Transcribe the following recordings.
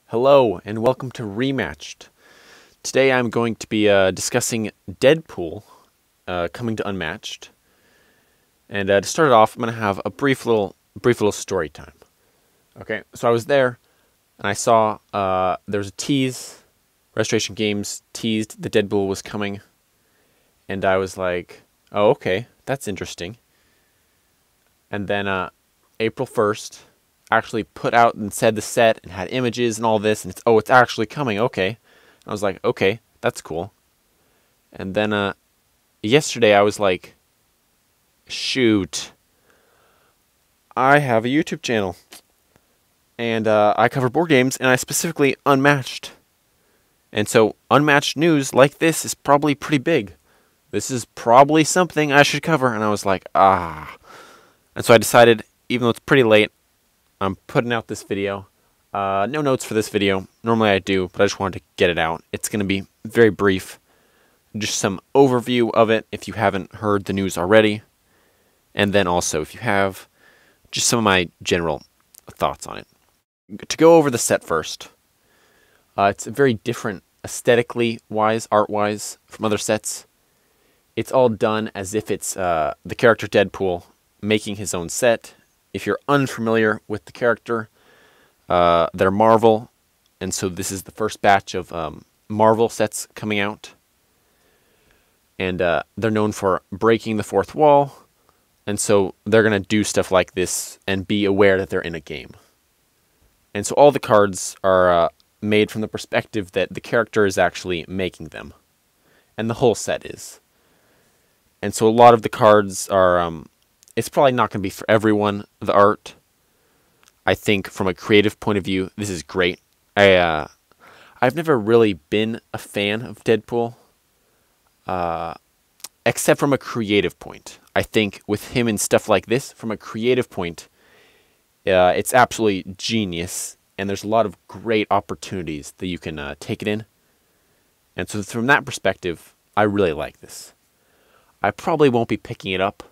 Hello and welcome to Rematched. Today I'm going to be discussing Deadpool coming to Unmatched. And to start it off, I'm going to have a brief little story time. Okay, so I was there and I saw there was a tease. Restoration Games teased the Deadpool was coming, and I was like, "Oh, okay, that's interesting." And then April 1st actually put out and said the set and had images and all this, and it's actually coming. Okay. And I was like, okay, that's cool. And then yesterday I was like, shoot, I have a YouTube channel, and I cover board games, and I specifically Unmatched. And so Unmatched news like this is probably pretty big. This is probably something I should cover. And I was like, ah. And so I decided, even though it's pretty late, I'm putting out this video. No notes for this video. Normally I do, but I just wanted to get it out. It's going to be very brief. Just some overview of it if you haven't heard the news already. And then also, if you have, just some of my general thoughts on it. To go over the set first. It's very different aesthetically wise, art wise from other sets. It's all done as if it's the character Deadpool making his own set. If you're unfamiliar with the character, they're Marvel, and so this is the first batch of Marvel sets coming out. And they're known for breaking the fourth wall, and so they're going to do stuff like this and be aware that they're in a game. And so all the cards are made from the perspective that the character is actually making them. And the whole set is. And so a lot of the cards are, it's probably not going to be for everyone, the art. I think from a creative point of view, this is great. I've never really been a fan of Deadpool, except from a creative point. I think with him and stuff like this, from a creative point, it's absolutely genius. And there's a lot of great opportunities that you can take it in. And so from that perspective, I really like this. I probably won't be picking it up.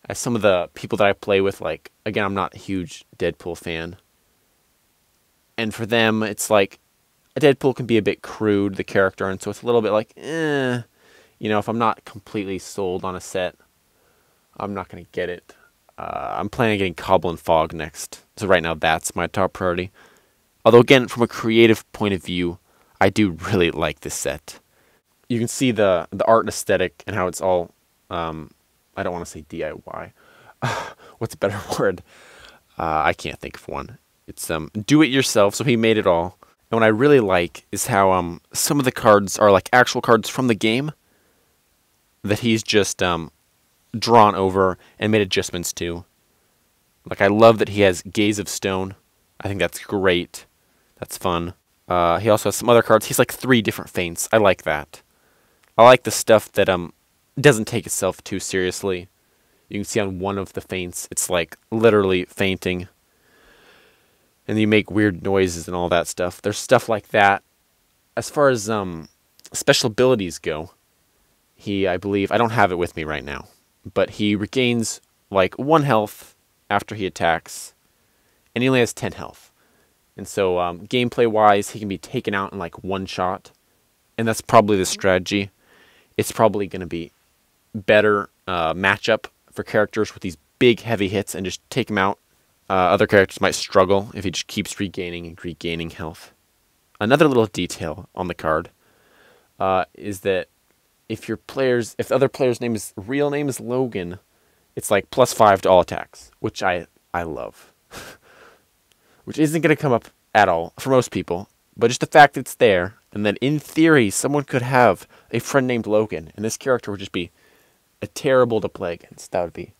As some of the people that I play with, like, again, I'm not a huge Deadpool fan. And for them, it's like, a Deadpool can be a bit crude, the character, and so it's a little bit like, you know, if I'm not completely sold on a set, I'm not going to get it. I'm planning on getting Cobble and Fog next. So right now, that's my top priority. Although, again, from a creative point of view, I do really like this set. You can see the art aesthetic and how it's all, I don't want to say DIY. What's a better word? I can't think of one. It's do it yourself, so he made it all. And what I really like is how some of the cards are like actual cards from the game that he's just drawn over and made adjustments to. Like, I love that he has Gaze of Stone. I think that's great. That's fun. He also has some other cards. He's like 3 different feints. I like that. I like the stuff that doesn't take itself too seriously. You can see on one of the feints, it's like literally fainting. And you make weird noises and all that stuff. There's stuff like that. As far as special abilities go, I believe, I don't have it with me right now, but he regains like 1 health after he attacks, and he only has 10 health. And so gameplay-wise, he can be taken out in like 1 shot, and that's probably the strategy. It's probably going to be better matchup for characters with these big, heavy hits and just take him out. Other characters might struggle if he just keeps regaining and regaining health. Another little detail on the card is that if the other player's real name is Logan, it's like +5 to all attacks, which I love. Which isn't going to come up at all for most people, but just the fact that it's there, and that in theory someone could have a friend named Logan, and this character would just be terrible to play against. That'd be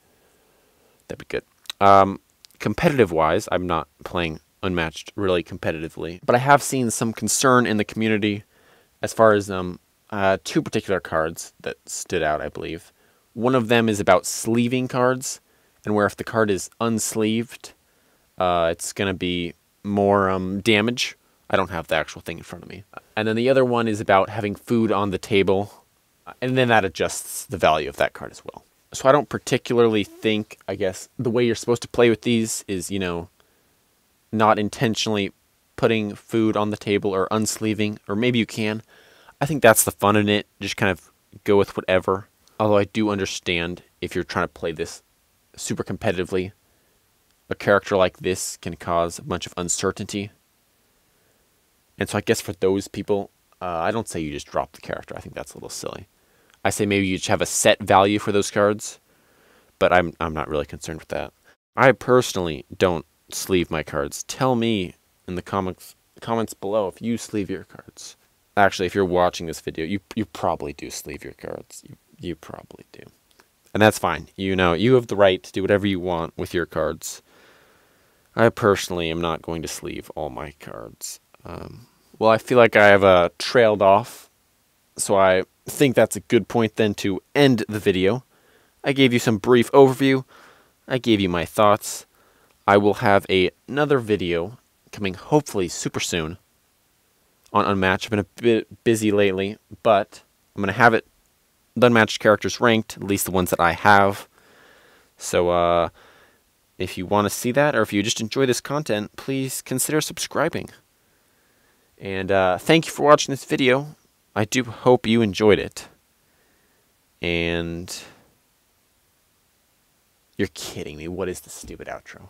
good. Competitive-wise, I'm not playing Unmatched really competitively, but I have seen some concern in the community as far as 2 particular cards that stood out, I believe. One of them is about sleeving cards, and where if the card is unsleeved, it's going to be more damage. I don't have the actual thing in front of me. And then the other one is about having food on the table, and then that adjusts the value of that card as well. So I don't particularly think, I guess, the way you're supposed to play with these is, you know, not intentionally putting food on the table or unsleeving, or maybe you can. I think that's the fun in it. Just kind of go with whatever. Although I do understand if you're trying to play this super competitively, a character like this can cause a bunch of uncertainty. And so I guess for those people, I don't say you just drop the character. I think that's a little silly. I say maybe you just have a set value for those cards, but I'm not really concerned with that. I personally don't sleeve my cards. Tell me in the comments below if you sleeve your cards. Actually, if you're watching this video, you probably do sleeve your cards. You probably do. And that's fine. You know, you have the right to do whatever you want with your cards. I personally am not going to sleeve all my cards. Well, I feel like I have trailed off, so I think that's a good point then to end the video. I gave you some brief overview. I gave you my thoughts. I will have another video coming hopefully super soon on Unmatched. I've been a bit busy lately, but I'm going to have it, the Unmatched characters ranked, at least the ones that I have. So if you want to see that, or if you just enjoy this content, please consider subscribing. And thank you for watching this video. I do hope you enjoyed it. And you're kidding me. What is this stupid outro?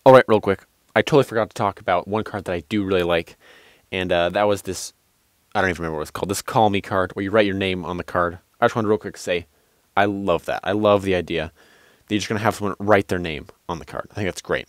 Alright, real quick. I totally forgot to talk about one card that I do really like. And that was this, I don't even remember what it's called, this Call Me card, where you write your name on the card. I just want to real quick say, I love that. I love the idea that you're just going to have someone write their name on the card. I think that's great.